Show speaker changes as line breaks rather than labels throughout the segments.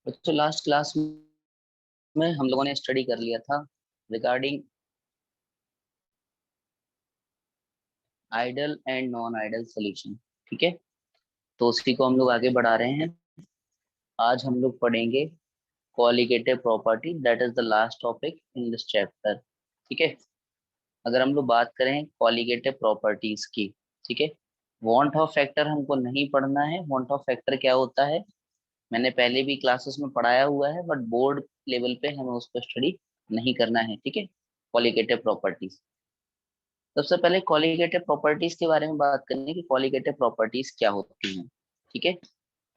बच्चों last class में हम लोगों ने स्टडी कर लिया था regarding ideal and non ideal solution. ठीक है, तो उसी को हम लोग आगे बढ़ा रहे हैं। आज हम लोग पढ़ेंगे colligative property, that is the last topic in this chapter. ठीक है, अगर हम लोग बात करें कॉलिगेटिव प्रॉपर्टीज की, ठीक है, वांट ऑफ फैक्टर हमको नहीं पढ़ना है। वांट ऑफ फैक्टर क्या होता है मैंने पहले भी क्लासेस में पढ़ाया हुआ है, बट बोर्ड लेवल पे हमें उसको स्टडी नहीं करना है। ठीक है, कॉलिगेटिव प्रॉपर्टीज, सबसे पहले कॉलिगेटिव प्रॉपर्टीज के बारे में बात करने की, कॉलिगेटिव प्रॉपर्टीज क्या होती हैं। ठीक है,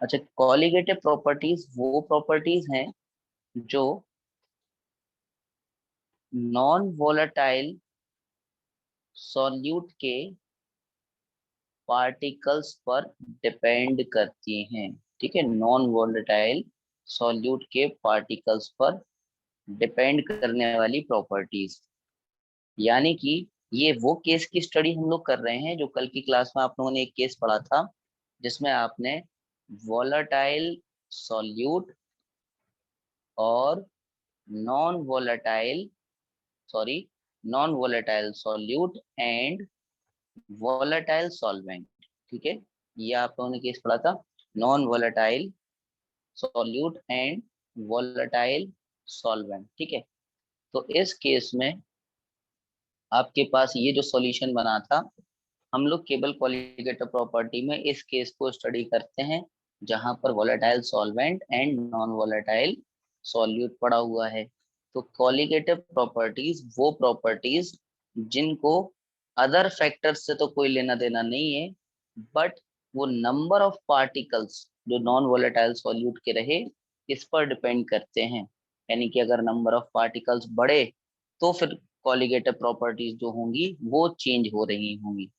अच्छा, कॉलिगेटिव प्रॉपर्टीज वो प्रॉपर्टीज हैं जो नॉन वोलेटाइल सॉल्यूट के पार्टिकल्स पर डिपेंड करती हैं। ठीक है, नॉन वोलेटाइल सॉल्यूट के पार्टिकल्स पर डिपेंड करने वाली प्रॉपर्टीज, यानी कि ये वो केस की स्टडी हम लोग कर रहे हैं जो कल की क्लास में आप लोगों ने एक केस पढ़ा था जिसमें आपने वोलेटाइल सॉल्यूट और non volatile sorry non volatile solute and volatile solvent. ठीक है, ये आप लोगों ने केस पढ़ा था, non volatile solute and volatile solvent. ठीक है, तो इस केस में आपके पास ये जो सॉल्यूशन बना था, हम लोग केवल कॉलिगेटिव प्रॉपर्टी में इस केस को स्टडी करते हैं जहां पर volatile solvent and non volatile solute पड़ा हुआ है। तो कॉलिगेटिव प्रॉपर्टीज वो प्रॉपर्टीज जिनको अदर फैक्टर्स से तो कोई लेना देना नहीं है, बट वो नंबर ऑफ पार्टिकल्स जो नॉन वोलेटाइल सॉल्यूट के रहे इस पर डिपेंड करते हैं। यानी कि अगर नंबर ऑफ पार्टिकल्स बढ़े तो फिर कॉलिगेटिव प्रॉपर्टीज जो होंगी वो चेंज हो रही होंगी।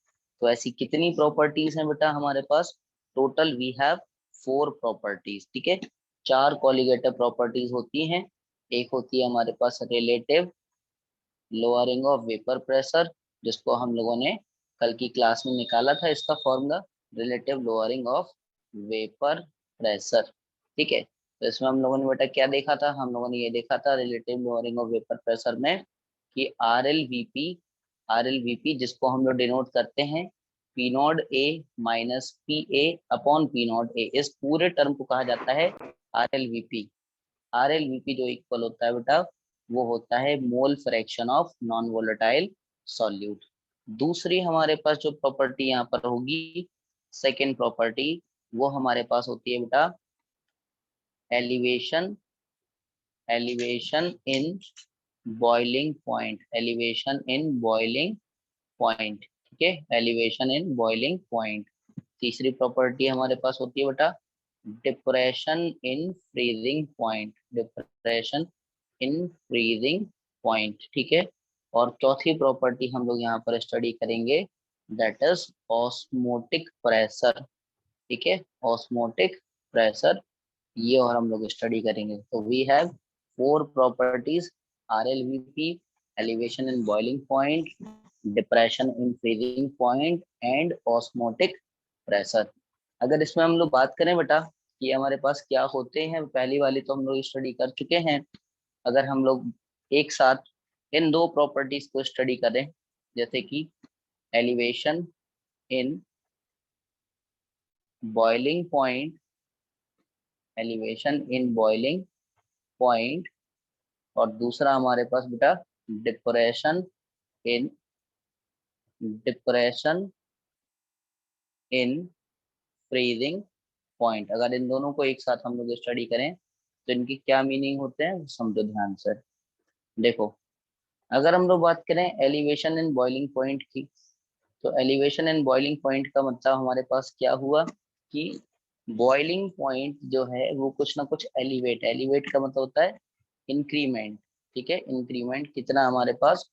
तो ऐसी कितनी प्रॉपर्टीज हैं बेटा हमारे पास? Total we have 4 properties. ठीक है, 4 कॉलिगेटिव प्रॉपर्टीज होती हैं। एक होती है हमारे पास relative lowering of vapour pressure, जिसको हम लोगों ने कल की क्लास में निकाला था इसका formula, relative lowering of vapour pressure. ठीक है, तो इसमें हम लोगों ने बेटा क्या देखा था? हम लोगों ने ये देखा था relative lowering of vapour pressure में कि आर एल वी पी जिसको हम लोग डिनोट करते हैं P not a minus P A upon P not a, इस पूरे टर्म को कहा जाता है are L V P. Are L V P जो इक्वल होता है बेटा वो होता है मोल fraction of non volatile solute. दूसरी हमारे पास जो प्रॉपर्टी यहाँ पर होगी, सेकेंड प्रॉपर्टी, वो हमारे पास होती है बेटा elevation elevation in boiling point, elevation in boiling point. ठीक है, एलिवेशन इन बॉइलिंग पॉइंट। तीसरी प्रॉपर्टी हमारे पास होती है बेटा depression in freezing point, depression in freezing point. ठीक है, और चौथी प्रॉपर्टी हम लोग यहाँ पर स्टडी करेंगे, दैट इज ऑस्मोटिक प्रेशर। ठीक है, ऑस्मोटिक प्रेशर, ये और हम लोग स्टडी करेंगे। तो we have 4 properties, R L V P, elevation in boiling point, depression in freezing point and osmotic pressure. अगर इसमें हम लोग बात करें बेटा कि हमारे पास क्या होते हैं, पहली वाली तो हम लोग स्टडी कर चुके हैं। अगर हम लोग एक साथ इन दो प्रॉपर्टीज को स्टडी करें, जैसे कि elevation in boiling point, elevation in boiling point, और दूसरा हमारे पास बेटा depression in depression in freezing point, अगर इन दोनों को एक साथ हम लोग स्टडी करें तो इनकी क्या मीनिंग होते हैं समझो ध्यान से। देखो, अगर हम लोग बात करें एलिवेशन इन बॉइलिंग पॉइंट की, तो एलिवेशन इन बॉइलिंग पॉइंट का मतलब हमारे पास क्या हुआ कि बॉइलिंग पॉइंट जो है वो कुछ ना कुछ एलिवेट, एलिवेट का मतलब होता है इंक्रीमेंट। ठीक है, इंक्रीमेंट कितना हमारे पास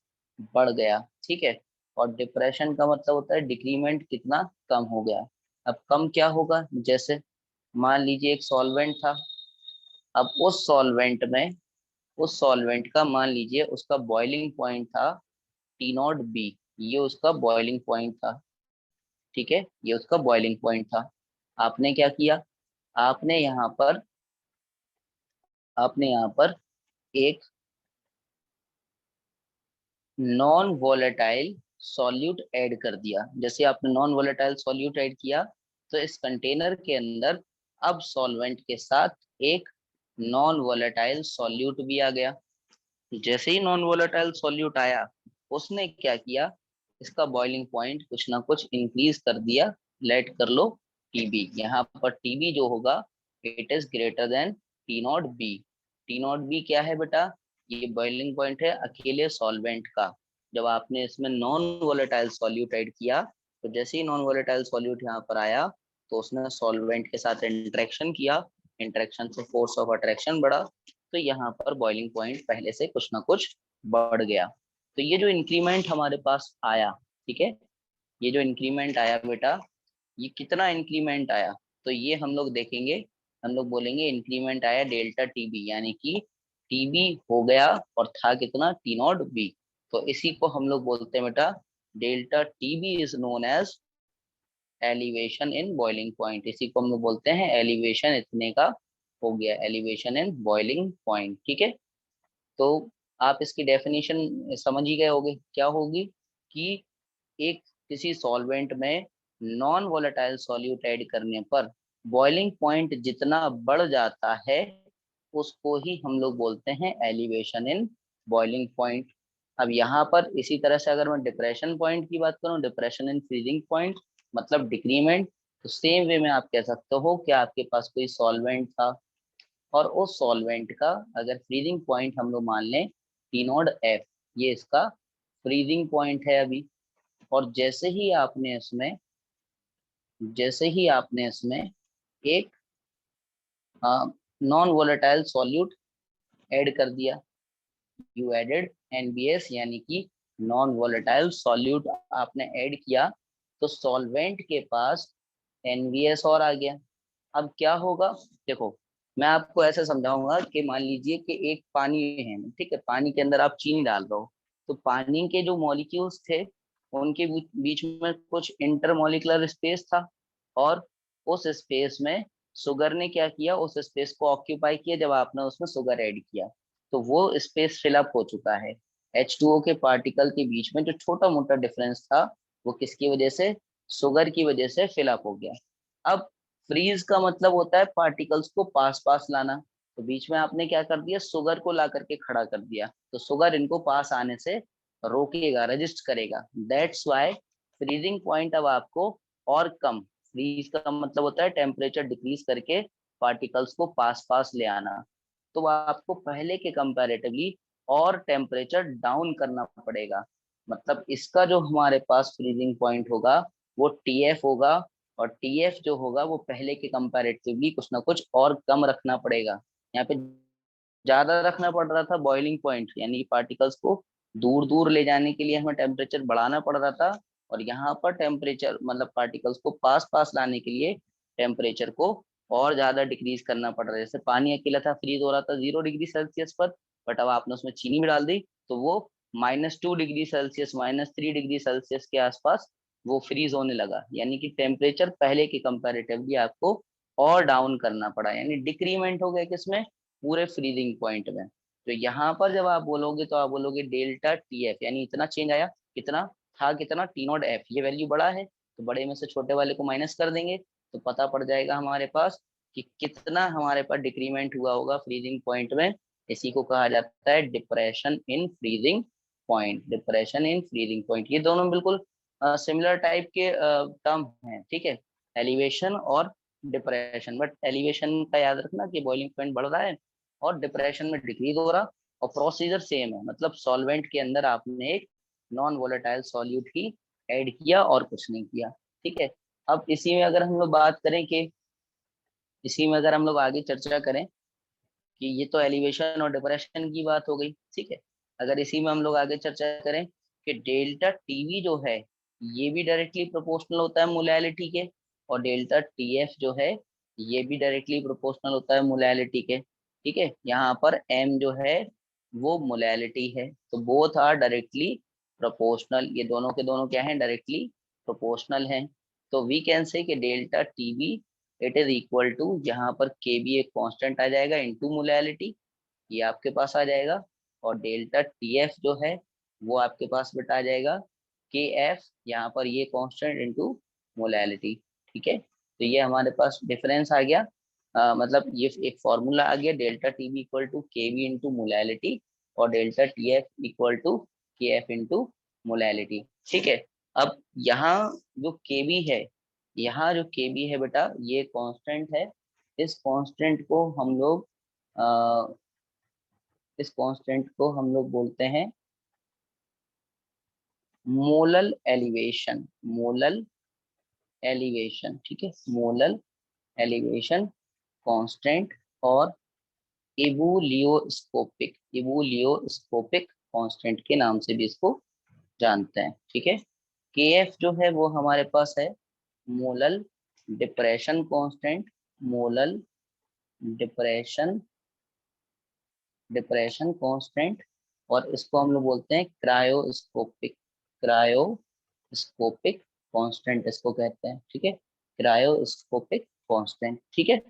बढ़ गया। ठीक है, और डिप्रेशन का मतलब होता है डिक्रीमेंट कितना कम हो गया। अब कम क्या होगा, जैसे मान लीजिए एक सॉल्वेंट था, अब उस सॉल्वेंट का मान लीजिए उसका बॉइलिंग पॉइंट था T0B, ये उसका बॉइलिंग पॉइंट था। ठीक है, ये उसका बॉइलिंग पॉइंट था। आपने क्या किया, आपने यहाँ पर आपने यहाँ पर एक नॉन वोलेटाइल सॉल्यूट ऐड कर दिया। जैसे आपने नॉन वोलेटाइल सॉल्यूट ऐड किया तो इस कंटेनर के अंदर अब सॉल्वेंट के साथ एक नॉन वोलेटाइल सॉल्यूट भी आ गया। जैसे ही नॉन वोलेटाइल सॉल्यूट आया, उसने क्या किया, इसका बॉइलिंग पॉइंट कुछ ना कुछ इंक्रीज कर दिया। लेट कर लो टीबी। यहाँ पर टीबी जो होगा, it is greater than T not B. T not B क्या है बेटा, ये बॉइलिंग पॉइंट है अकेले सॉल्वेंट का। जब आपने इसमें नॉन वोलेटाइल सॉल्यूट ऐड किया, तो जैसे ही नॉन वोलेटाइल सॉल्यूट यहाँ पर आया, तो उसने सॉल्वेंट के साथ इंटरेक्शन किया। इंटरेक्शन से फोर्स ऑफ अट्रैक्शन बढ़ा, तो यहाँ पर बॉइलिंग पॉइंट पहले से कुछ ना कुछ बढ़ गया। तो ये जो इंक्रीमेंट हमारे पास आया, ठीक है, ये जो इंक्रीमेंट आया बेटा, ये कितना इंक्रीमेंट आया, तो ये हम लोग देखेंगे। हम लोग बोलेंगे इंक्रीमेंट आया डेल्टा टीबी, यानी कि टीबी हो गया और था कितना, टी नॉट बी। तो इसी को हम लोग बोलते हैं बेटा, delta TB is known as elevation in boiling point. इसी को हम लोग बोलते हैं एलिवेशन, इतने का हो गया, एलिवेशन इन बॉइलिंग पॉइंट। ठीक है, तो आप इसकी डेफिनेशन समझ ही गए होगे क्या होगी, कि एक किसी सॉल्वेंट में नॉन वोलेटाइल सॉल्यूट ऐड करने पर बॉइलिंग पॉइंट जितना बढ़ जाता है, उसको ही हम लोग बोलते हैं एलिवेशन इन बॉइलिंग पॉइंट। अब यहाँ पर इसी तरह से अगर मैं डिप्रेशन पॉइंट की बात करूँ, डिप्रेशन इन फ्रीजिंग पॉइंट मतलब डिक्रीमेंट, तो सेम वे में आप कह सकते हो कि आपके पास कोई सॉल्वेंट था, और उस सॉल्वेंट का अगर फ्रीजिंग पॉइंट हम लोग मान लें टी नॉट एफ, ये इसका फ्रीजिंग पॉइंट है अभी। और जैसे ही आपने इसमें एक नॉन वोलेटाइल सॉल्यूट ऐड कर दिया, यू एडेड एनबीएस, यानी कि नॉन वोलेटाइल सॉल्यूट आपने ऐड किया, तो सॉल्वेंट के पास एनबीएस और आ गया। अब क्या होगा, देखो मैं आपको ऐसे समझाऊंगा कि मान लीजिए कि एक पानी है, ठीक है, पानी के अंदर आप चीनी डाल रहे हो, तो पानी के जो मॉलिक्यूल्स थे, उनके बीच में कुछ इंटरमॉलिकुलर स्पेस था, और उस स्पेस में शुगर ने क्या किया, उस स्पेस को ऑक्यूपाई किया जब आपने उसमें शुगर ऐड किया, तो वो स्पेस फिलअप हो चुका है। H2O के पार्टिकल के बीच में जो छोटा मोटा डिफरेंस था, वो किसकी वजह से, शुगर की वजह से फिलअप हो गया। अब फ्रीज का मतलब होता है पार्टिकल्स को पास पास लाना, तो बीच में आपने क्या कर दिया, शुगर को ला करके खड़ा कर दिया, तो शुगर इनको पास आने से रोकेगा, रजिस्ट करेगा। दैट्स वाई फ्रीजिंग पॉइंट अब आपको और कम, फ्रीज का मतलब होता है टेम्परेचर डिक्रीज करके पार्टिकल्स को पास पास ले आना, तो आपको पहले के कंपैरेटिवली और टेम्परेचर डाउन करना पड़ेगा। मतलब इसका जो हमारे पास फ्रीजिंग पॉइंट होगा, वो टीएफ होगा, और टीएफ जो होगा वो पहले के कंपैरेटिवली कुछ ना कुछ और कम रखना पड़ेगा। यहाँ पे ज्यादा रखना पड़ रहा था बॉइलिंग पॉइंट, यानी पार्टिकल्स को दूर दूर ले जाने के लिए हमें टेम्परेचर बढ़ाना पड़ रहा था, और यहाँ पर टेम्परेचर मतलब पार्टिकल्स को पास पास लाने के लिए टेम्परेचर को और ज्यादा डिक्रीज करना पड़ रहा है। जैसे पानी अकेला था, फ्रीज हो रहा था 0 डिग्री सेल्सियस पर, बट अब आपने उसमें चीनी भी डाल दी, तो वो -2 डिग्री सेल्सियस, -3 डिग्री सेल्सियस के आसपास वो फ्रीज होने लगा, यानी कि टेम्परेचर पहले के कंपैरेटिवली आपको और डाउन करना पड़ा, यानी डिक्रीमेंट हो गया किसमें, पूरे फ्रीजिंग पॉइंट में। तो यहाँ पर जब आप बोलोगे, तो आप बोलोगे डेल्टा टी एफ, यानी इतना चेंज आया, कितना था, कितना टी नॉट एफ, ये वैल्यू बड़ा है, तो बड़े में से छोटे वाले को माइनस कर देंगे, तो पता पड़ जाएगा हमारे पास कि कितना हमारे पास डिक्रीमेंट हुआ होगा फ्रीजिंग पॉइंट में। इसी को कहा जाता है depression in freezing point, depression in freezing point. ये दोनों बिल्कुल सिमिलर टाइप के टर्म हैं, ठीक है, एलिवेशन और डिप्रेशन। बट एलिवेशन का याद रखना कि बॉइलिंग पॉइंट बढ़ रहा है, और डिप्रेशन में डिक्रीज हो रहा, और प्रोसीजर सेम है, मतलब सॉल्वेंट के अंदर आपने एक नॉन वोलेटाइल सॉल्यूट ही ऐड किया और कुछ नहीं किया। ठीक है, अब इसी में अगर हम लोग बात करें कि इसी में अगर हम लोग आगे चर्चा करें कि ये तो एलिवेशन और डिप्रेशन की बात हो गई, ठीक है, अगर इसी में हम लोग आगे चर्चा करें कि डेल्टा टीवी जो है, ये भी डायरेक्टली प्रोपोर्शनल होता है मोलैलिटी के, और डेल्टा टीएफ जो है, ये भी डायरेक्टली प्रोपोर्शनल होता है मोलैलिटी के। ठीक है, यहाँ पर एम जो है वो मोलैलिटी है, तो बोथ आर डायरेक्टली प्रोपोर्शनल, ये दोनों के दोनों क्या है, डायरेक्टली प्रोपोर्शनल हैं। तो वी कैन से कि delta TB it is equal to, यहाँ पर के भी एक कांस्टेंट आ जाएगा, इनटू मोलैलिटी, ये आपके पास आ जाएगा, और डेल्टा टी एफ जो है वो आपके पास बेटा आ जाएगा के एफ, यहाँ पर ये कांस्टेंट इनटू मोलैलिटी। ठीक है, तो ये हमारे पास डिफरेंस आ गया, मतलब ये एक फॉर्मूला आ गया, delta T B equal to K B into molality, और delta T F equal to K F into molality. ठीक है, अब यहाँ जो के बी है, यहाँ जो के बी है बेटा ये कांस्टेंट है। इस कांस्टेंट को हम लोग इस कांस्टेंट को हम लोग बोलते हैं मोलल एलिवेशन। मोलल एलिवेशन, ठीक है, मोलल एलिवेशन कांस्टेंट, और इवोलियोस्कोपिक इवोलियोस्कोपिक कांस्टेंट के नाम से भी इसको जानते हैं। ठीक है, के एफ जो है वो हमारे पास है molal depression constant, molal depression depression constant, और इसको हम लोग बोलते हैं क्रायोस्कोपिक कांस्टेंट इसको कहते हैं। ठीक है, क्रायोस्कोपिक कांस्टेंट। ठीक है,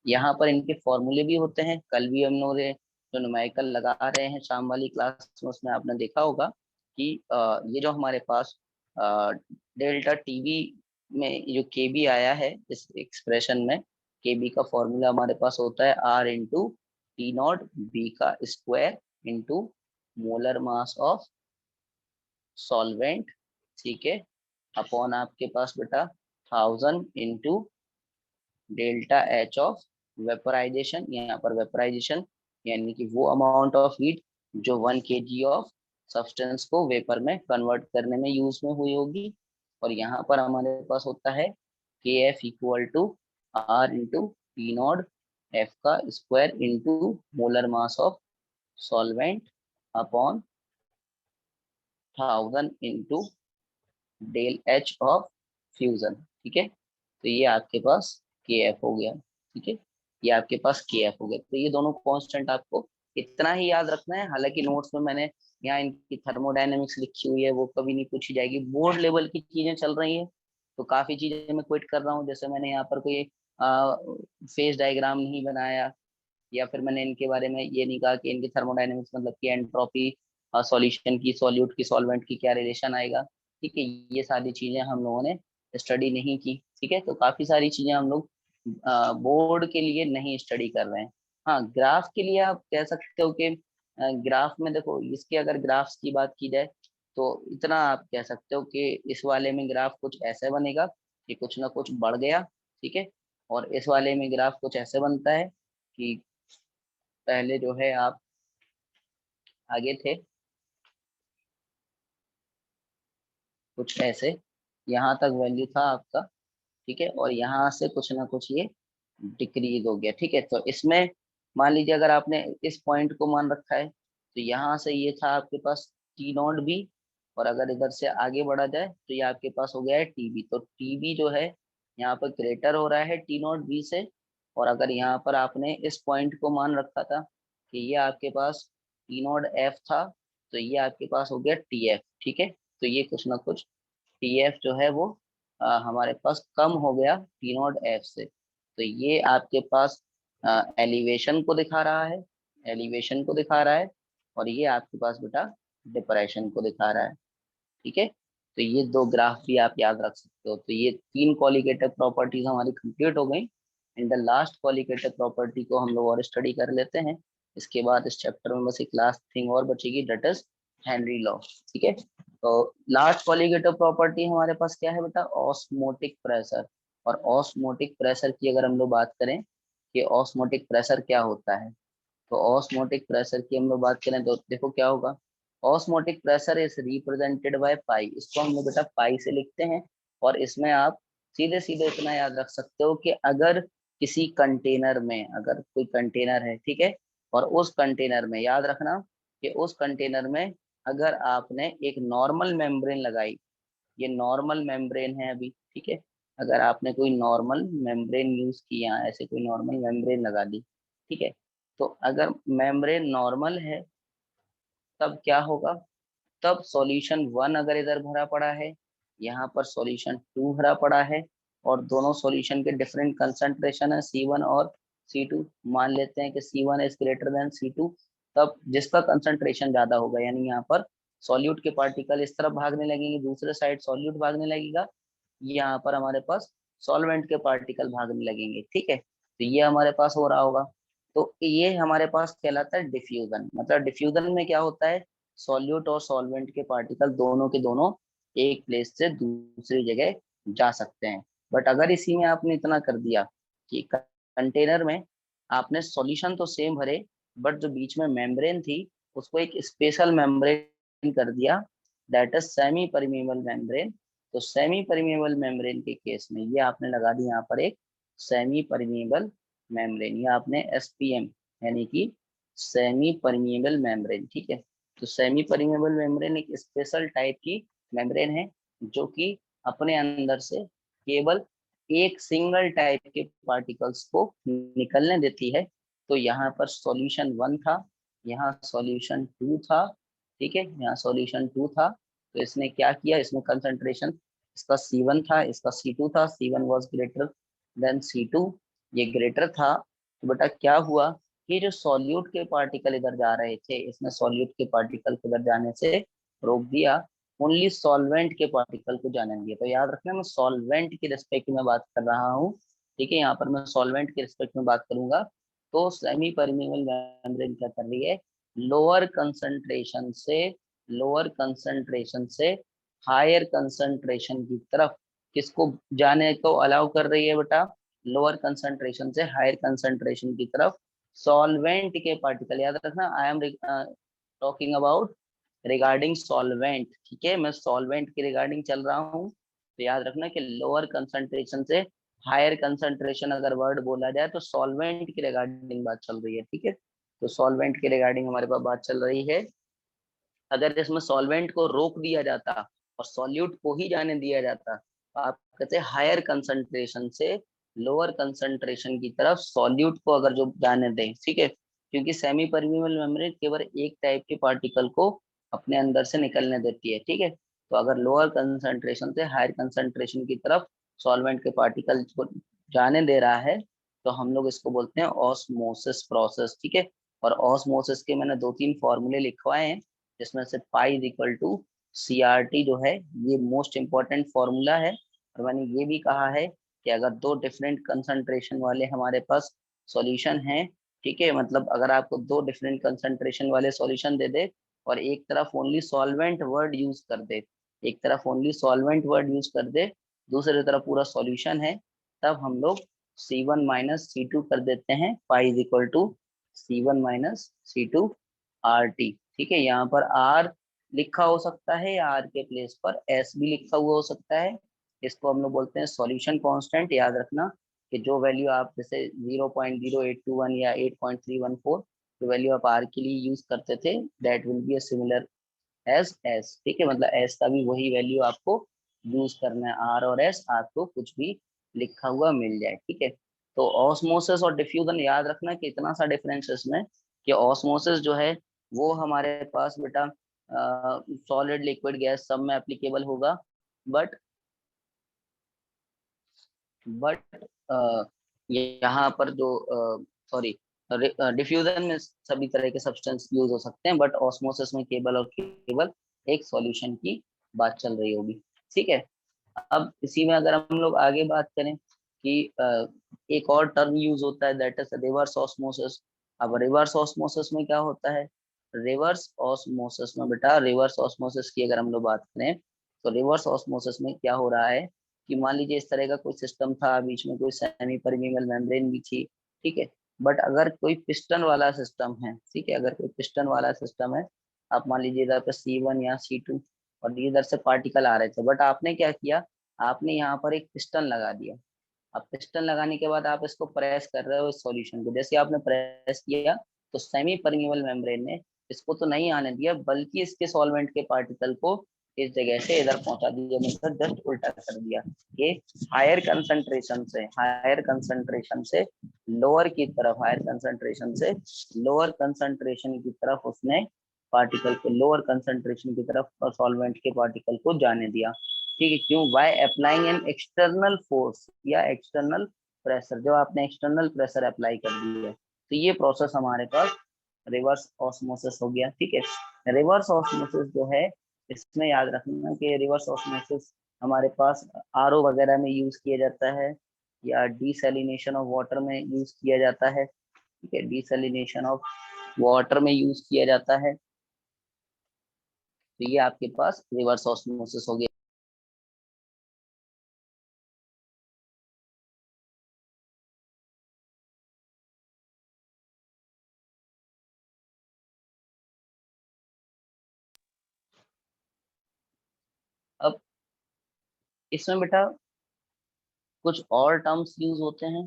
यहाँ पर इनके फॉर्मूले भी होते हैं, कल भी हम लोग जो न्यूमेरिकल लगा रहे हैं शाम वाली क्लास में, उसमें आपने देखा होगा कि ये जो हमारे पास डेल्टा टीवी में जो के बी आया है इस एक्सप्रेशन में, के बी का फॉर्मूला हमारे पास होता है R into T not B का square into molar mass of solvent. ठीक है, अपॉन आपके पास बेटा 1000 into delta H of vaporisation, यहाँ पर वेपराइजेशन यानी कि वो अमाउंट ऑफ हीट जो 1 kg ऑफ सब्सटेंस को वेपर में कन्वर्ट करने में यूज में हुई होगी, और यहाँ पर हमारे पास होता है K F equal to R into T not F का square into molar mass of solvent upon 1000 into del H of fusion. ठीक है, तो ये आपके पास के एफ हो गया। ठीक है, ये आपके पास के एफ हो गया, तो ये दोनों कांस्टेंट आपको इतना ही याद रखना है। हालांकि नोट्स में मैंने यहाँ इनकी थर्मोडायनेमिक्स लिखी हुई है, वो कभी नहीं पूछी जाएगी, बोर्ड लेवल की चीजें चल रही है, तो काफी चीजें मैं क्विट कर रहा हूँ। जैसे मैंने यहाँ पर कोई फेस डायग्राम नहीं बनाया, या फिर मैंने इनके बारे में ये नहीं कहा कि इनकी थर्मोडायनेमिक्स मतलब कि एंट्रोपी सॉल्यूशन की, सॉल्यूट की, सॉल्वेंट की क्या रिलेशन आएगा। ठीक है, ये सारी चीजें हम लोगों ने स्टडी नहीं की। ठीक है, तो काफी सारी चीजें हम लोग बोर्ड के लिए नहीं स्टडी कर रहे हैं। हाँ, ग्राफ के लिए आप कह सकते हो कि ग्राफ में देखो, इसके अगर ग्राफ्स की बात की जाए तो इतना आप कह सकते हो कि इस वाले में ग्राफ कुछ ऐसे बनेगा कि कुछ ना कुछ बढ़ गया। ठीक है, और इस वाले में ग्राफ कुछ ऐसे बनता है कि पहले जो है आप आगे थे कुछ ऐसे, यहाँ तक वैल्यू था आपका। ठीक है, और यहाँ से कुछ ना कुछ ये डिक्रीज हो गया। ठीक है, तो इसमें मान लीजिए अगर आपने इस पॉइंट को मान रखा है, तो यहाँ से ये था आपके पास टी नॉट बी, और अगर इधर से आगे बढ़ा जाए तो ये आपके पास हो गया है टीबी। तो टीबी जो है यहाँ पर ग्रेटर हो रहा है टी नॉट बी से, और अगर यहाँ पर आपने इस पॉइंट को मान रखा था कि ये आपके पास टी नॉट एफ था, तो ये आपके पास हो गया टी एफ। ठीक है, तो ये कुछ ना कुछ टी एफ जो है वो हमारे पास कम हो गया टी नॉट एफ से, तो ये आपके पास एलिवेशन को दिखा रहा है, एलिवेशन को दिखा रहा है, और ये आपके पास बेटा डिप्रेशन को दिखा रहा है। ठीक है, तो ये दो ग्राफ भी आप याद रख सकते हो। तो ये तीन क्वालिटेटिव प्रॉपर्टीज हमारी कंप्लीट हो गई। In the last qualitative property को हम लोग और स्टडी कर लेते हैं। इसके बाद इस चैप्टर में बस एक लास्ट थिंग और बचेगी, दैट इज हेनरी लॉ। ठीक है, तो लास्ट क्वालिटेटिव प्रॉपर्टी हमारे पास क्या है बेटा, ऑस्मोटिक प्रेशर। और ऑस्मोटिक प्रेशर की अगर हम लोग बात करें कि ऑस्मोटिक प्रेशर क्या होता है, तो ऑस्मोटिक प्रेशर की हम लोग बात करें तो देखो क्या होगा, osmotic pressure is represented by pi. इसको हम लोग बेटा पाई से लिखते हैं, और इसमें आप सीधे सीधे इतना याद रख सकते हो कि अगर किसी कंटेनर में, अगर कोई कंटेनर है, ठीक है, और उस कंटेनर में याद रखना कि उस कंटेनर में अगर आपने एक नॉर्मल मेम्ब्रेन लगाई, ये नॉर्मल मेम्ब्रेन है अभी, ठीक है, अगर आपने कोई नॉर्मल मेम्ब्रेन यूज किया, ऐसे कोई नॉर्मल मेम्ब्रेन लगा दी, ठीक है, तो अगर मेम्ब्रेन नॉर्मल है तब क्या होगा, तब सॉल्यूशन 1 अगर इधर भरा पड़ा है, यहाँ पर सॉल्यूशन 2 भरा पड़ा है, और दोनों सॉल्यूशन के डिफरेंट कंसंट्रेशन है C1 और C2, मान लेते हैं कि C1 is greater than C2, तब जिसका कंसंट्रेशन ज्यादा होगा, यानी यहाँ पर सॉल्यूट के पार्टिकल इस तरफ भागने लगेंगे, दूसरे साइड सॉल्यूट भागने लगेगा, यहाँ पर हमारे पास सॉल्वेंट के पार्टिकल भागने लगेंगे। ठीक है, तो ये हमारे पास हो रहा होगा। तो ये हमारे पास कहलाता है डिफ्यूजन। मतलब डिफ्यूजन में क्या होता है, सॉल्यूट और सॉल्वेंट के पार्टिकल दोनों के दोनों एक प्लेस से दूसरी जगह जा सकते हैं। बट अगर इसी में आपने इतना कर दिया कि कंटेनर में आपने सॉल्यूशन तो सेम भरे, बट जो बीच में मेम्ब्रेन थी उसको एक स्पेशल मेम्ब्रेन कर दिया, that is semi permeable membrane. तो सेमी परमेबल मेम्ब्रेन के केस में ये आपने लगा दी यहाँ पर एक सेमी परमेबल मेम्ब्रेन, या आपने SPM यानी कि सेमी परमेबल मेम्ब्रेन। ठीक है, तो सेमी परमेबल मेम्ब्रेन एक स्पेशल टाइप की मेम्ब्रेन है जो कि अपने अंदर से केवल एक सिंगल टाइप के पार्टिकल्स को निकलने देती है। तो यहाँ पर सॉल्यूशन 1 था, यहाँ सॉल्यूशन 2 था, ठीक है, यहाँ सॉल्यूशन 2 था। तो इसने क्या किया, इसमें कंसंट्रेशन इसका C1 था, इसका C2 था, C1 was greater than C2, ये ग्रेटर था। तो बेटा क्या हुआ कि जो सॉल्यूट के पार्टिकल इधर जा रहे थे, इसने सॉल्यूट के पार्टिकल को इधर जाने से रोक दिया, ओनली सॉल्वेंट के पार्टिकल को जाने दिया। तो याद रखना मैं सॉल्वेंट के रिस्पेक्ट में बात कर रहा हूँ। ठीक है, यहाँ पर मैं सॉल्वेंट के रिस्पेक्ट में बात करूंगा। तो सेमी परमेबल मेम्ब्रेन क्या कर रही है, लोअर कंसंट्रेशन से हायर कंसंट्रेशन की तरफ किसको जाने को अलाउ कर रही है बेटा, लोअर कंसंट्रेशन से हायर कंसंट्रेशन की तरफ सॉल्वेंट के पार्टिकल। याद रखना I am talking about regarding solvent. ठीक है, मैं सॉल्वेंट के रिगार्डिंग चल रहा हूँ। तो याद रखना कि लोअर कंसंट्रेशन से हायर कंसंट्रेशन अगर वर्ड बोला जाए तो सॉल्वेंट के रिगार्डिंग बात चल रही है। ठीक है, तो सॉल्वेंट के रिगार्डिंग हमारे पास बात चल रही है। अगर इसमें सॉल्वेंट को रोक दिया जाता और सॉल्यूट को ही जाने दिया जाता, तो आप कहते हैं हायर कंसंट्रेशन से लोअर कंसंट्रेशन की तरफ सॉल्यूट को अगर जो जाने दें। ठीक है, क्योंकि सेमी परमेबल मेम्ब्रेन केवल एक टाइप के पार्टिकल को अपने अंदर से निकलने देती है। ठीक है, तो अगर लोअर कंसंट्रेशन से हायर कंसंट्रेशन की तरफ सॉल्वेंट के पार्टिकल को जाने दे रहा है, तो हम लोग इसको बोलते हैं ऑस्मोसिस प्रोसेस। ठीक है, और ऑस्मोसिस के मैंने 2-3 फॉर्मूले लिखवाए हैं, जिसमें से pi is equal to CRT जो है ये मोस्ट इम्पॉर्टेंट फॉर्मूला है। और मैंने ये भी कहा है कि अगर दो डिफरेंट कंसंट्रेशन वाले हमारे पास सॉल्यूशन हैं, ठीक है, मतलब अगर आपको दो डिफरेंट कंसंट्रेशन वाले सॉल्यूशन दे दे और एक तरफ ओनली सॉल्वेंट वर्ड यूज कर दे, एक तरफ ओनली सॉल्वेंट वर्ड यूज कर दे, दूसरी तरफ पूरा सॉल्यूशन है, तब हम लोग C1 माइनस C2 कर देते हैं, pi is equal to C1 minus C2 RT। ठीक है, यहाँ पर R लिखा हो सकता है या R के प्लेस पर S भी लिखा हुआ हो सकता है। इसको हम लोग बोलते हैं सॉल्यूशन कांस्टेंट। याद रखना कि जो वैल्यू आप जैसे 0.0821 या 8.314 जो वैल्यू आप R के लिए यूज करते थे, that will be similar as S। ठीक है, मतलब S का भी वही वैल्यू आपको यूज करना है, R और S आपको कुछ भी लिखा हुआ मिल जाए। ठीक है, तो ऑस्मोसिस और डिफ्यूजन याद रखना कि इतना सा डिफरेंस इसमें कि ऑस्मोसिस जो है वो हमारे पास बेटा सॉलिड लिक्विड गैस सब में एप्लीकेबल होगा, बट बट यहाँ पर जो सॉरी डिफ्यूजन में सभी तरह के सब्सटेंस यूज हो सकते हैं, बट ऑस्मोसिस में केवल और केवल एक सॉल्यूशन की बात चल रही होगी। ठीक है, अब इसी में अगर हम लोग आगे बात करें कि एक और टर्म यूज होता है, दैट इज रिवर्स ऑस्मोसिस। अब रिवर्स ऑस्मोसिस में क्या होता है, रिवर्स ऑस्मोसिस में बेटा, रिवर्स ऑस्मोसिस की अगर हम लोग बात करें तो रिवर्स ऑस्मोसिस में क्या हो रहा है कि मान लीजिए इस तरह का कोई सिस्टम था, बीच में कोई सेमी परमेबल मेम्ब्रेन भी थी। ठीक है, बट अगर कोई पिस्टन वाला सिस्टम है, ठीक है, अगर कोई पिस्टन वाला सिस्टम है, आप मान लीजिए इधर पे C1 या C2 और इधर से पार्टिकल आ रहे थे, बट आपने क्या किया, आपने यहाँ पर एक पिस्टन लगा दिया। अब पिस्टन लगाने के बाद आप इसको प्रेस कर रहे हो इस सॉल्यूशन को, जैसे आपने प्रेस किया तो सेमी परमेबल मेम्ब्रेन ने इसको तो नहीं आने दिया, बल्कि इसके सॉल्वेंट के पार्टिकल को इस जगह से इधर पहुंचा दिया, मतलब जस्ट उल्टा कर दिया। ये हायर कंसंट्रेशन से लोअर की तरफ, हायर कंसंट्रेशन से लोअर कंसंट्रेशन की तरफ उसने पार्टिकल को, लोअर कंसंट्रेशन की तरफ सॉल्वेंट के पार्टिकल को जाने दिया। ठीक है, क्यों, by applying an external force या एक्सटर्नल प्रेशर, जो आपने एक्सटर्नल प्रेशर अप्लाई कर दिया, तो ये प्रोसेस हमारे पास रिवर्स ऑस्मोसिस हो गया। ठीक है, रिवर्स ऑस्मोसिस जो है, इसमें याद रखना कि रिवर्स ऑस्मोसिस हमारे पास आरओ वगैरह में यूज किया जाता है, या डिसैलिनेशन ऑफ वाटर में यूज किया जाता है। ठीक है, डिसैलिनेशन ऑफ वाटर में यूज किया जाता है। तो ये आपके पास रिवर्स ऑस्मोसिस हो गया। अब इसमें बेटा कुछ और टर्म्स यूज होते हैं।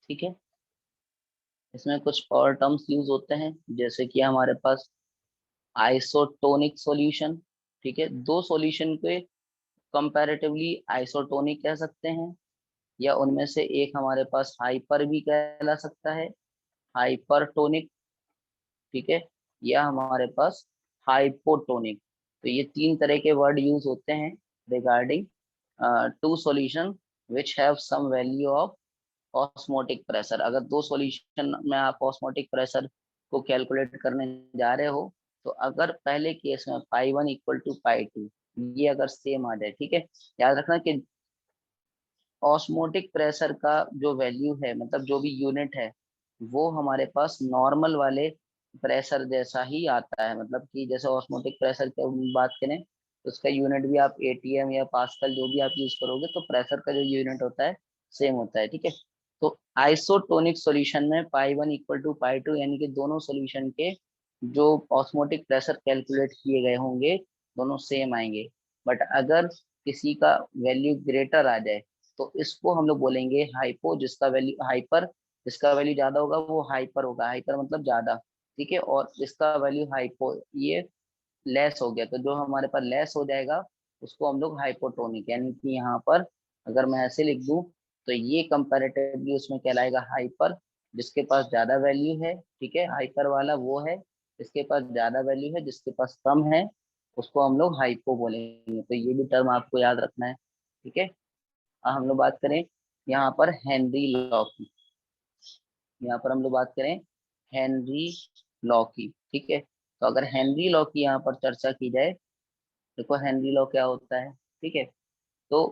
ठीक है, इसमें कुछ और टर्म्स यूज होते हैं, जैसे कि हमारे पास आइसोटोनिक सॉल्यूशन। ठीक है, दो सॉल्यूशन के कंपैरेटिवली आइसोटोनिक कह सकते हैं, या उनमें से एक हमारे पास हाइपर भी कहला सकता है, हाइपरटोनिक। ठीक है, या हमारे पास हाइपोटोनिक। तो ये तीन तरह के वर्ड यूज होते हैं regarding to solution which have some value of osmotic pressure. अगर दो सॉल्यूशन में आप ऑस्मोटिक प्रेशर को कैलकुलेट करने जा रहे हो, तो अगर पहले केस में pi one equal to pi two ये अगर सेम आ जाए, ठीक है, याद रखना कि ऑस्मोटिक प्रेशर का जो वैल्यू है, मतलब जो भी यूनिट है, वो हमारे पास नॉर्मल वाले प्रेशर जैसा ही आता है। मतलब कि जैसे ऑस्मोटिक प्रेशर की बात करें तो उसका यूनिट भी आप एटीएम या पास्कल जो भी आप यूज करोगे, तो प्रेशर का जो यूनिट होता है सेम होता है। ठीक है, तो आइसोटोनिक सॉल्यूशन में pi one equal to pi two, यानी कि दोनों सॉल्यूशन के जो ऑस्मोटिक प्रेशर कैलकुलेट किए गए होंगे दोनों सेम आएंगे। बट अगर किसी का वैल्यू ग्रेटर आ जाए, तो इसको हम लोग बोलेंगे हाइपो, जिसका वैल्यू हाइपर, जिसका वैल्यू ज्यादा होगा वो हाइपर होगा, हाइपर मतलब ज्यादा। ठीक है, और इसका वैल्यू हाइपो, ये लेस हो गया, तो जो हमारे पास लेस हो जाएगा उसको हम लोग हाइपोटोनिक, यानी कि यहाँ पर अगर मैं ऐसे लिख दूं तो ये कंपैरेटिवली उसमें कहलाएगा हाइपर, जिसके पास ज्यादा वैल्यू है। ठीक है, हाइपर वाला वो है जिसके पास ज्यादा वैल्यू है, जिसके पास कम है उसको हम लोग हाइपो बोलेंगे। तो ये भी टर्म आपको याद रखना है। ठीक है, हम लोग बात करें यहाँ पर हेनरी लॉ की, यहाँ पर हम लोग बात करें हेनरी लॉ की। ठीक है, तो अगर हेनरी लॉ की यहाँ पर चर्चा की जाए, देखो हेनरी लॉ क्या होता है। ठीक है, तो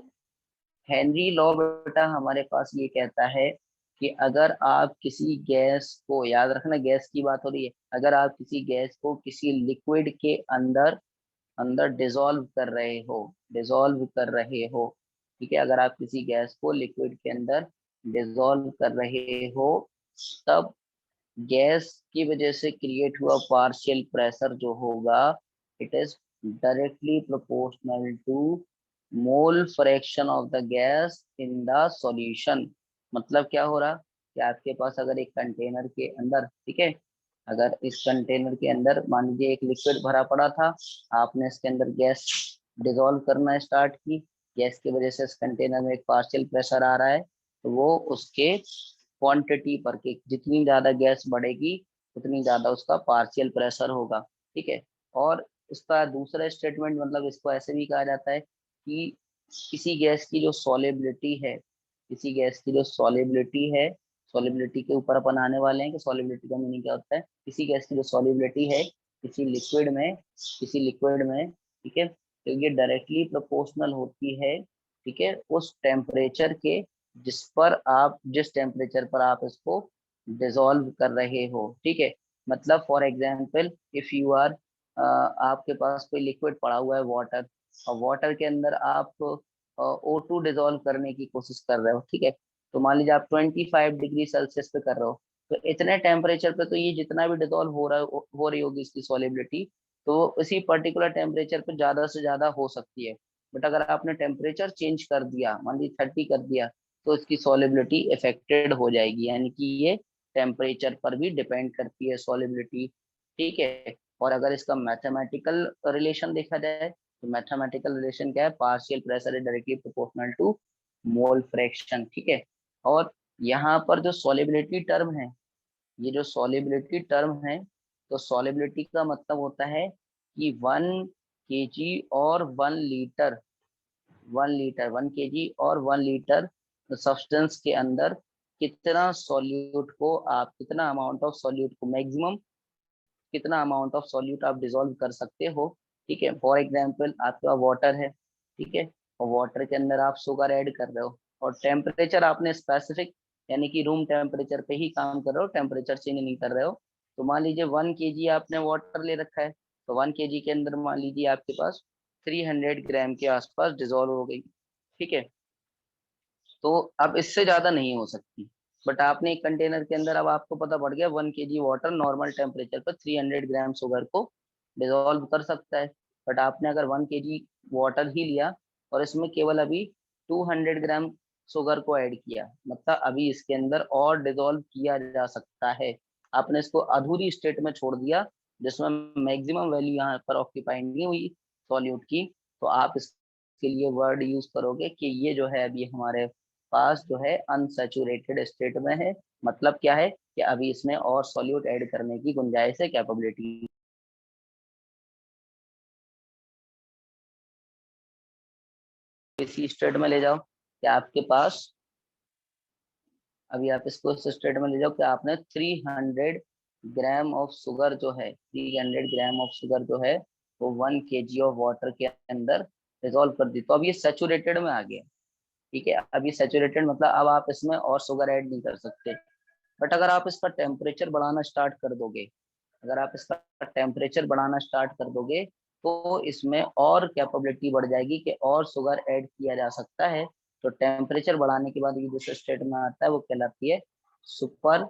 हेनरी लॉ बेटा हमारे पास ये कहता है कि अगर आप किसी गैस को, याद रखना गैस की बात हो रही है, अगर आप किसी गैस को किसी लिक्विड के अंदर अंदर डिसॉल्व कर रहे हो, डिसॉल्व कर रहे हो, ठीक है, अगर आप किसी गैस को लिक्विड के अंदर डिसॉल्व कर रहे हो, तब गैस की वजह से क्रिएट हुआ पार्शियल प्रेशर जो होगा, it is directly proportional to mole fraction of the gas in the solution. मतलब क्या हो रहा कि आपके पास अगर एक कंटेनर के अंदर, ठीक है, अगर इस कंटेनर के अंदर मान लीजिए एक लिक्विड भरा पड़ा था, आपने इसके अंदर गैस डिसॉल्व करना स्टार्ट की, गैस की वजह से इस कंटेनर में एक पार्शियल प्रेशर आ रहा है, तो वो उसके क्वांटिटी पर के जितनी ज्यादा गैस बढ़ेगी उतनी ज्यादा उसका पार्शियल प्रेशर होगा। ठीक है, और उसका दूसरा स्टेटमेंट, मतलब इसको ऐसे भी कहा जाता है कि किसी गैस की जो सॉलिबिलिटी है, किसी गैस की जो सॉलिबिलिटी है, सॉलिबिलिटी के ऊपर अपन आने वाले हैं कि सॉलिबिलिटी का मीनिंग क्या होता है, किसी गैस की जो सॉलिबिलिटी है किसी लिक्विड में, किसी लिक्विड में, ठीक है, तो ये डायरेक्टली प्रोपोर्शनल होती है, ठीक है, उस टेम्परेचर के जिस पर आप, जिस टेम्परेचर पर आप इसको डिसॉल्व कर रहे हो। ठीक है, मतलब for example if you are, आपके पास कोई लिक्विड पड़ा हुआ है वाटर, और वाटर के अंदर आप O2 डिसॉल्व करने की कोशिश कर रहे हो। ठीक है, तो मान लीजिए आप 25 डिग्री सेल्सियस पे कर रहे हो, तो इतने टेम्परेचर पे तो ये जितना भी डिसॉल्व हो रहा है, हो रही होगी इसकी सॉलिबिलिटी, तो इसी पर्टिकुलर टेम्परेचर पे ज्यादा से ज्यादा हो सकती है। बट अगर आपने टेम्परेचर चेंज कर दिया, मान लीजिए 30 कर दिया, तो इसकी सॉलिबिलिटी इफेक्टेड हो जाएगी, यानी कि ये टेम्परेचर पर भी डिपेंड करती है सॉलिबिलिटी। ठीक है, और अगर इसका मैथमेटिकल रिलेशन देखा जाए, तो मैथमेटिकल रिलेशन क्या है, partial pressure is directly proportional to mole fraction. ठीक है, और यहाँ पर जो सॉलिबिलिटी टर्म है, ये जो सॉलिबिलिटी टर्म है, तो सॉलिबिलिटी का मतलब होता है कि 1 kg और 1 लीटर, 1 लीटर 1 kg और 1 लीटर सब्सटेंस के अंदर कितना सॉल्यूट को आप, कितना अमाउंट ऑफ सॉल्यूट को, मैक्सिमम कितना अमाउंट ऑफ सॉल्यूट आप डिसॉल्व कर सकते हो। ठीक है, फॉर एग्जांपल आपके पास वाटर है, ठीक है, और वाटर के अंदर आप शुगर ऐड कर रहे हो, और टेम्परेचर आपने स्पेसिफिक यानी कि रूम टेम्परेचर पे ही काम कर रहे हो, टेम्परेचर चेंज नहीं कर रहे हो। तो मान लीजिए 1 kg आपने वाटर ले रखा है, तो 1 kg के अंदर मान लीजिए आपके पास 300 ग्राम के आसपास डिजोल्व हो गई। ठीक है, तो अब इससे ज्यादा नहीं हो सकती। बट आपने एक कंटेनर के अंदर, अब आपको पता पड़ गया 1 kg वाटर नॉर्मल टेम्परेचर पर 300 ग्राम शुगर को डिजोल्व कर सकता है। बट आपने अगर 1 kg वाटर ही लिया और इसमें केवल अभी 200 ग्राम शुगर को ऐड किया, मतलब अभी इसके अंदर और डिजोल्व किया जा सकता है। आपने इसको अधूरी स्टेट में छोड़ दिया, जिसमें मैक्सिमम वैल्यू यहाँ पर ऑक्यूपाई नहीं हुई सॉल्यूट की। तो आप इसके लिए वर्ड यूज करोगे कि ये जो है अभी हमारे पास जो है अनसैचुरेटेड स्टेट में है। मतलब क्या है कि अभी इसमें और सॉल्यूट ऐड करने की गुंजाइश है, कैपेबिलिटी। इसी स्टेट में ले जाओ कि आपके पास, अभी आप इसको इस स्टेट में ले जाओ कि आपने 300 ग्राम ऑफ शुगर जो है, 300 ग्राम ऑफ शुगर जो है वो 1 kg ऑफ वाटर के अंदर डिजोल्व कर दी, तो अब ये सेचुरेटेड में आ गया। ठीक है, अब ये सेचुरेटेड मतलब अब आप इसमें और शुगर ऐड नहीं कर सकते। बट अगर आप इसका टेम्परेचर बढ़ाना स्टार्ट कर दोगे, अगर आप इसका टेम्परेचर बढ़ाना स्टार्ट कर दोगे, तो इसमें और कैपेबिलिटी बढ़ जाएगी कि और शुगर ऐड किया जा सकता है। तो टेम्परेचर बढ़ाने के बाद ये जिस स्टेट में आता है वो कहलाती है super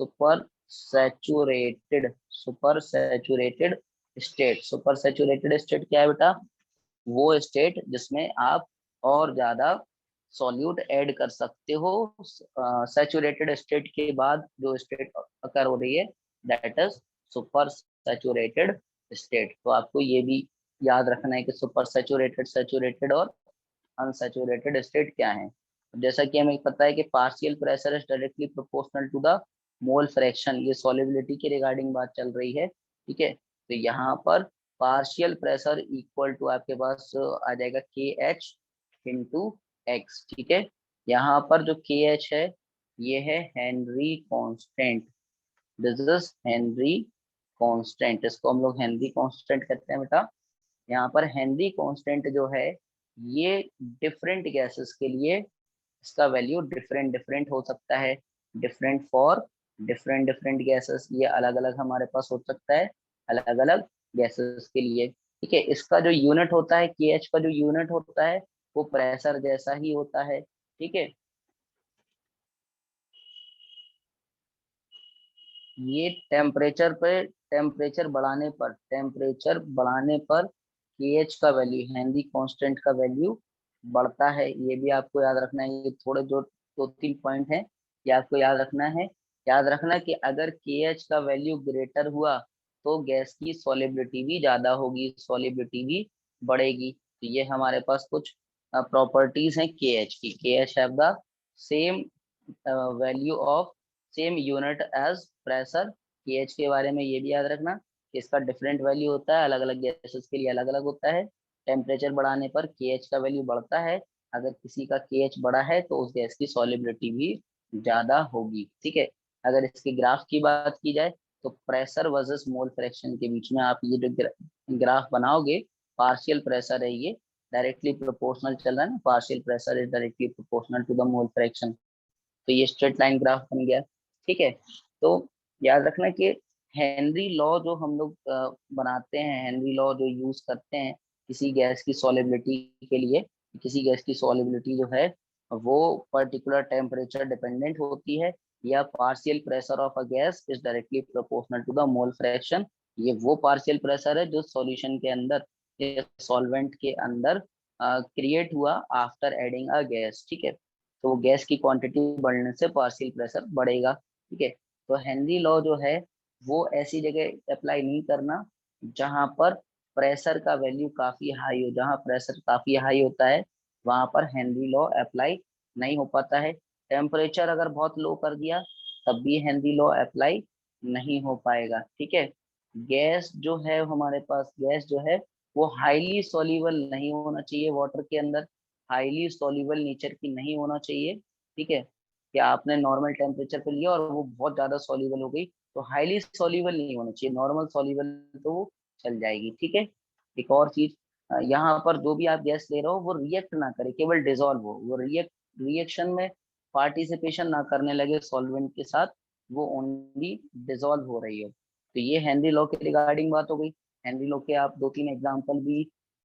super saturated, super saturated state. Super saturated state क्या है बेटा? वो स्टेट जिसमें आप और ज्यादा सॉल्यूट ऐड कर सकते हो। सैचुरेटेड स्टेट के बाद जो स्टेट अकर हो रही है, that is super saturated state. तो आपको ये भी याद रखना है कि सुपर सैचुरेटेड, सैचुरेटेड और अनसैचुरेटेड स्टेट क्या है। जैसा कि हमें पता है कि partial pressure is directly proportional to the mole fraction, ये सॉलिबिलिटी के रिगार्डिंग बात चल रही है। ठीक है, तो यहाँ पर पार्शियल प्रेशर इक्वल टू आपके पास आ जाएगा के एच इंटू एक्स। ठीक है, यहाँ पर जो के एच है ये है Henry constant, this is Henry constant, इसको हम लोग हेनरी कांस्टेंट कहते हैं बेटा। यहाँ पर हेनरी कांस्टेंट जो है ये डिफरेंट गैसेस के लिए इसका वैल्यू डिफरेंट डिफरेंट हो सकता है। Different for different different gases, ये अलग अलग हमारे पास हो सकता है अलग अलग गैसेस के लिए। ठीक है, इसका जो यूनिट होता है, के एच का जो यूनिट होता है वो प्रेशर जैसा ही होता है। ठीक है, ये टेम्परेचर बढ़ाने पर केएच का वैल्यू, हेनरी कांस्टेंट का वैल्यू बढ़ता है। ये भी आपको याद रखना है। ये थोड़े जो 2-3 पॉइंट हैं ये आपको याद रखना है। याद रखना कि अगर केएच का वैल्यू ग्रेटर हुआ तो गैस की सॉलिबिलिटी भी ज्यादा होगी, सॉलिबिलिटी भी बढ़ेगी। तो ये हमारे पास कुछ प्रॉपर्टीज हैं केएच की। KH have the same value of same unit as pressure. KH के बारे में ये भी याद रखना कि इसका डिफरेंट वैल्यू होता है, अलग अलग गैसेस के लिए अलग अलग होता है। टेम्परेचर बढ़ाने पर केएच का वैल्यू बढ़ता है, अगर किसी का केएच बड़ा है तो उस गैस की सॉलिबिलिटी भी ज्यादा होगी। ठीक है, अगर इसके ग्राफ की बात की जाए तो प्रेशर वर्सेस मोल फ्रैक्शन के बीच में आप ये जो ग्राफ बनाओगे, पार्शियल प्रेशर है ये, डायरेक्टली प्रोपोर्शनल चल रहा है ना, partial pressure is directly proportional to the mole fraction. तो ये स्ट्रेट लाइन ग्राफ बन गया। ठीक है, तो याद रखना कि हेनरी लॉ जो हम लोग बनाते हैं, हेनरी लॉ जो यूज करते हैं किसी गैस की सॉलिबिलिटी के लिए, किसी गैस की सॉलिबिलिटी जो है वो पर्टिकुलर टेम्परेचर डिपेंडेंट होती है, या partial pressure of a gas is directly proportional to the mole fraction. ये वो पार्शियल प्रेशर है जो सॉल्यूशन के अंदर, सॉल्वेंट के अंदर क्रिएट हुआ आफ्टर एडिंग अ गैस। ठीक है, तो गैस की क्वांटिटी बढ़ने से पार्शियल प्रेशर बढ़ेगा। ठीक है, तो हेनरी लॉ जो है वो ऐसी जगह अप्लाई नहीं करना जहां पर प्रेशर का वैल्यू काफी हाई हो। जहां प्रेशर काफी हाई होता है वहां पर हेनरी लॉ अप्लाई नहीं हो पाता है। टेम्परेचर अगर बहुत लो कर दिया तब भी हेनरी लॉ अप्लाई नहीं हो पाएगा। ठीक है, गैस जो है हमारे पास, गैस जो है वो हाईली सॉल्युबल नहीं होना चाहिए वाटर के अंदर, हाईली सॉल्युबल नेचर की नहीं होना चाहिए। ठीक है, कि आपने नॉर्मल टेम्परेचर पे लिया और वो बहुत ज्यादा सॉल्युबल हो गई, तो हाईली सॉल्युबल नहीं होना चाहिए, नॉर्मल सॉल्युबल तो वो चल जाएगी, ठीक है। एक और चीज, यहाँ पर जो भी आप गैस ले रहे हो वो रिएक्ट ना करे, केवल डिजोल्व हो, वो रिएक्शन में पार्टिसिपेशन ना करने लगे सॉल्वेंट के साथ, वो ओनली डिजोल्व हो रही हो। तो ये हेनरी लॉ के रिगार्डिंग बात हो गई। हेनरी लॉ के आप दो तीन एग्जांपल भी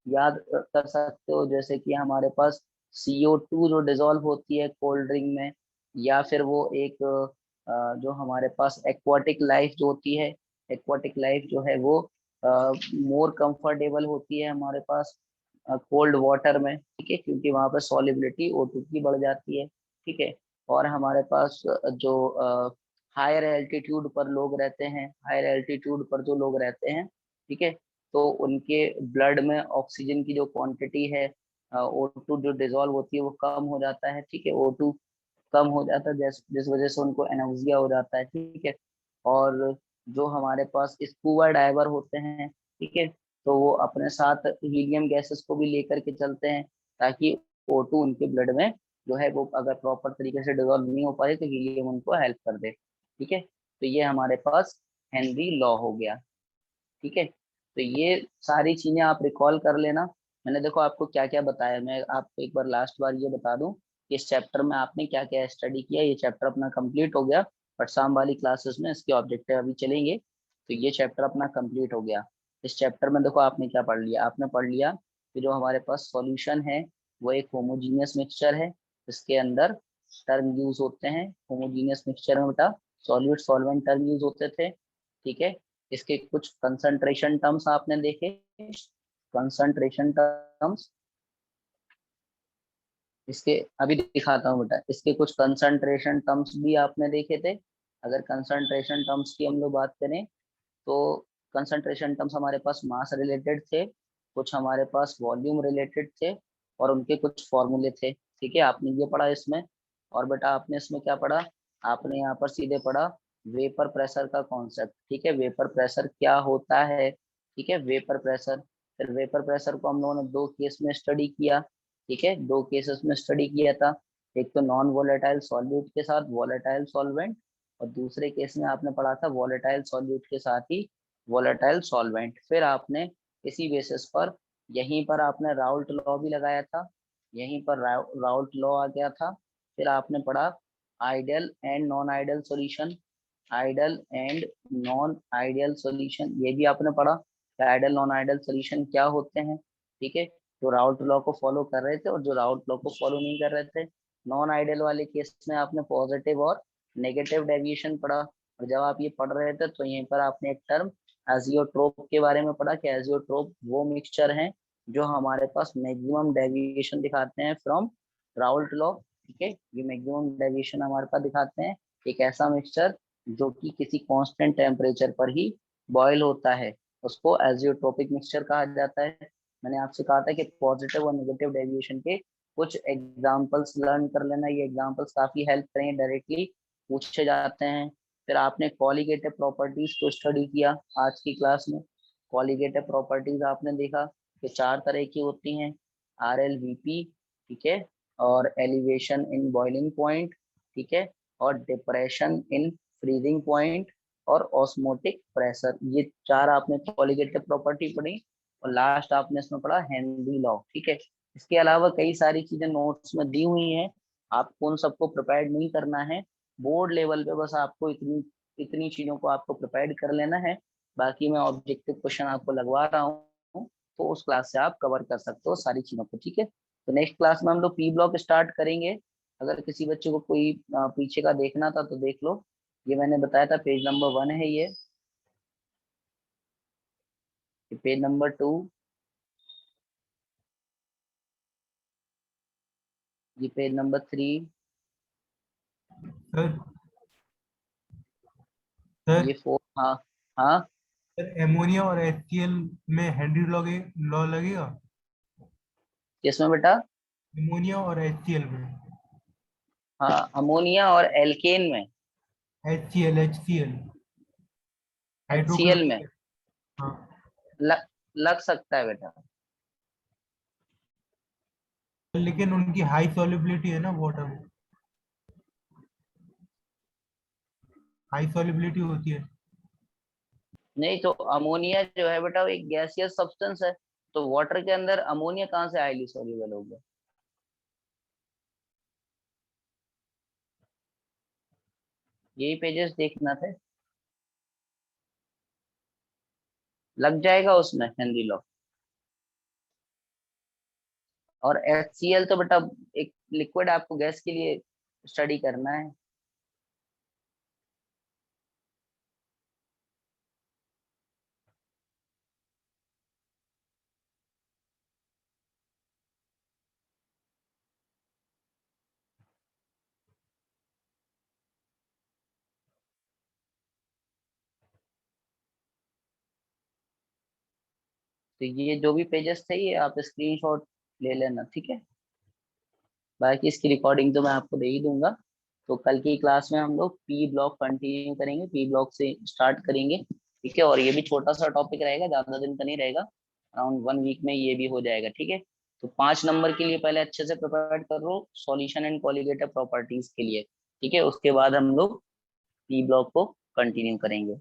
याद कर सकते हो, जैसे कि हमारे पास CO2 जो डिजोल्व होती है कोल्ड ड्रिंक में, या फिर वो एक जो हमारे पास एक्वाटिक लाइफ जो होती है, एक्वाटिक लाइफ जो है वो मोर कंफर्टेबल होती है हमारे पास कोल्ड वाटर में, ठीक है, क्योंकि वहाँ पर सॉलिबिलिटी O2 की बढ़ जाती है, ठीक है। और हमारे पास जो हायर एल्टीट्यूड पर लोग रहते हैं, हायर एल्टीट्यूड पर जो लोग रहते हैं, ठीक है, तो उनके ब्लड में ऑक्सीजन की जो क्वांटिटी है, O2 जो डिजोल्व होती है वो कम हो जाता है, ठीक है, O2 कम हो जाता है, जिस वजह से उनको एनोक्सिया हो जाता है, ठीक है। और जो हमारे पास स्कूबा डाइवर होते हैं, ठीक है, तो वो अपने साथ हीलियम गैसेस को भी लेकर के चलते हैं, ताकि O2 उनके ब्लड में जो है वो अगर प्रॉपर तरीके से डिजोल्व नहीं हो पाए तो हीलियम उनको हेल्प कर दे, ठीक है। तो ये हमारे पास हेनरी लॉ हो गया, ठीक है। तो ये सारी चीजें आप रिकॉल कर लेना। मैंने देखो आपको क्या क्या बताया, मैं आपको एक बार लास्ट बार ये बता दूं कि इस चैप्टर में आपने क्या क्या स्टडी किया। ये चैप्टर अपना कंप्लीट हो गया, बट शाम वाली क्लासेस में इसके ऑब्जेक्टिव अभी चलेंगे। तो ये चैप्टर अपना कंप्लीट हो गया। इस चैप्टर में देखो आपने क्या पढ़ लिया, आपने पढ़ लिया कि जो हमारे पास सॉल्यूशन है वो एक होमोजीनियस मिक्सचर है, इसके अंदर टर्म यूज होते हैं होमोजीनियस मिक्सचर में बेटा, सॉल्यूट सॉल्वेंट टर्म यूज होते थे, ठीक है। इसके कुछ कंसंट्रेशन टर्म्स आपने देखे, कंसंट्रेशन टर्म्स, इसके अभी दिखाता हूँ बेटा, इसके कुछ कंसंट्रेशन टर्म्स भी आपने देखे थे। अगर कंसंट्रेशन टर्म्स की हम लोग बात करें तो कंसंट्रेशन टर्म्स हमारे पास मास रिलेटेड थे, कुछ हमारे पास वॉल्यूम रिलेटेड थे, और उनके कुछ फॉर्मूले थे, ठीक है, आपने ये पढ़ा इसमें। और बेटा आपने इसमें क्या पढ़ा, आपने यहाँ पर सीधे पढ़ा वेपर प्रेशर का कॉन्सेप्ट, ठीक है, वेपर प्रेशर क्या होता है, ठीक है, वेपर प्रेशर। फिर वेपर प्रेशर को हम लोगों ने दो केस में स्टडी किया, ठीक है, दो केसेस में स्टडी किया था, एक तो नॉन वोलेटाइल सॉल्यूट के साथ वोलेटाइल सॉल्वेंट, और दूसरे केस में आपने पढ़ा था वोलेटाइल सॉल्यूट के साथ ही वोलेटाइल सॉल्वेंट। फिर आपने इसी बेसिस पर यहीं पर आपने राउल्ट लॉ भी लगाया था, यहीं पर राउल्ट लॉ आ गया था। फिर आपने पढ़ा ideal and non ideal solution, ideal and non ideal solution, ये भी आपने पढ़ा कि आइडियल नॉन आइडियल सॉल्यूशन क्या होते हैं, ठीक है, जो राउल्ट लॉ को फॉलो कर रहे थे और जो राउल्ट लॉ को फॉलो नहीं कर रहे थे। नॉन आइडियल वाले केस में आपने पॉजिटिव और नेगेटिव डेविएशन पढ़ा, और जब आप ये पढ़ रहे थे तो यहीं पर आपने एक टर्म एजियोट्रोप के बारे में पढ़ा कि एजियोट्रोप वो मिक्सचर हैं जो हमारे पास मैक्सिमम डेविएशन दिखाते हैं फ्रॉम राउल्ट लॉ, ठीक है, ये मैक्सिमम डेविएशन हमारे पास दिखाते हैं। एक ऐसा मिक्सचर जो कि किसी कांस्टेंट टेम्परेचर पर ही बॉयल होता है, उसको एजियोट्रोपिक मिक्सचर कहा जाता है। मैंने आपसे कहा था कि पॉजिटिव और नेगेटिव डेविएशन के कुछ एग्जांपल्स लर्न कर लेना, ये एग्जांपल्स काफी हेल्प करेंगे, डायरेक्टली पूछे जाते हैं। फिर आपने कॉलिगेटिव प्रॉपर्टीज को स्टडी किया आज की क्लास में। कॉलिगेटिव प्रॉपर्टीज आपने देखा कि चार तरह की होती हैं, RLVP, ठीक है, और एलिवेशन इन बॉइलिंग पॉइंट, ठीक है, और डिप्रेशन इन फ्रीजिंग पॉइंट, और ऑस्मोटिक प्रेशर, ये चार आपने कॉलिगेटिव प्रॉपर्टी पढ़ी। और लास्ट आपने इसमें पढ़ा हेनरी लॉ, ठीक है। इसके अलावा कई सारी चीजें नोट्स में दी हुई हैं, आपको उन सबको प्रिपेयर नहीं करना है, बोर्ड लेवल पे बस आपको इतनी इतनी चीजों को आपको प्रिपेयर कर लेना है। बाकी मैं ऑब्जेक्टिव क्वेश्चन आपको लगवा रहा हूँ, तो उस क्लास से आप कवर कर सकते हो सारी चीजों को, ठीक है। तो नेक्स्ट क्लास में हम लोग P ब्लॉक स्टार्ट करेंगे। अगर किसी बच्चे को कोई पीछे का देखना था तो देख लो, ये मैंने बताया था पेज नंबर 1 है, ये पेज नंबर 2, ये पेज नंबर 3,
सर सर
ये 4, हाँ हाँ,
सर एमोनिया और HCl में हेनरी लॉ लगेगा?
किसमें बेटा,
एमोनिया और HCl में,
हाँ अमोनिया और एल्केन में,
HCl
HCl में
हाइड्रोक्लोरिक। हाँ,
लग सकता है बेटा।
लेकिन उनकी हाई सॉल्युबिलिटी है ना वाटर में। हाई सॉल्युबिलिटी होती है।
नहीं तो अमोनिया जो है बेटा वो एक गैसियस सब्सटेंस है, तो वाटर के अंदर अमोनिया कहाँ से हाईली सॉल्युबल हो गया? यही पेजेस देखना थे, लग जाएगा उसमें हेनरी लॉ। और HCl तो बेटा एक लिक्विड आपको गैस के लिए स्टडी करना है। तो ये जो भी पेजेस थे ये आप स्क्रीनशॉट ले लेना, ठीक है। बाकी इसकी रिकॉर्डिंग तो मैं आपको दे ही दूंगा। तो कल की क्लास में हम लोग पी ब्लॉक कंटिन्यू करेंगे, पी ब्लॉक से स्टार्ट करेंगे, ठीक है। और ये भी छोटा सा टॉपिक रहेगा, ज्यादा दिन का नहीं रहेगा, अराउंड 1 वीक में ये भी हो जाएगा, ठीक है। तो 5 नंबर के लिए पहले अच्छे से प्रिपेयर कर लो सॉल्यूशन एंड कॉलिगेटिव प्रॉपर्टीज के लिए, ठीक है। उसके बाद हम लोग पी ब्लॉक को कंटिन्यू करेंगे।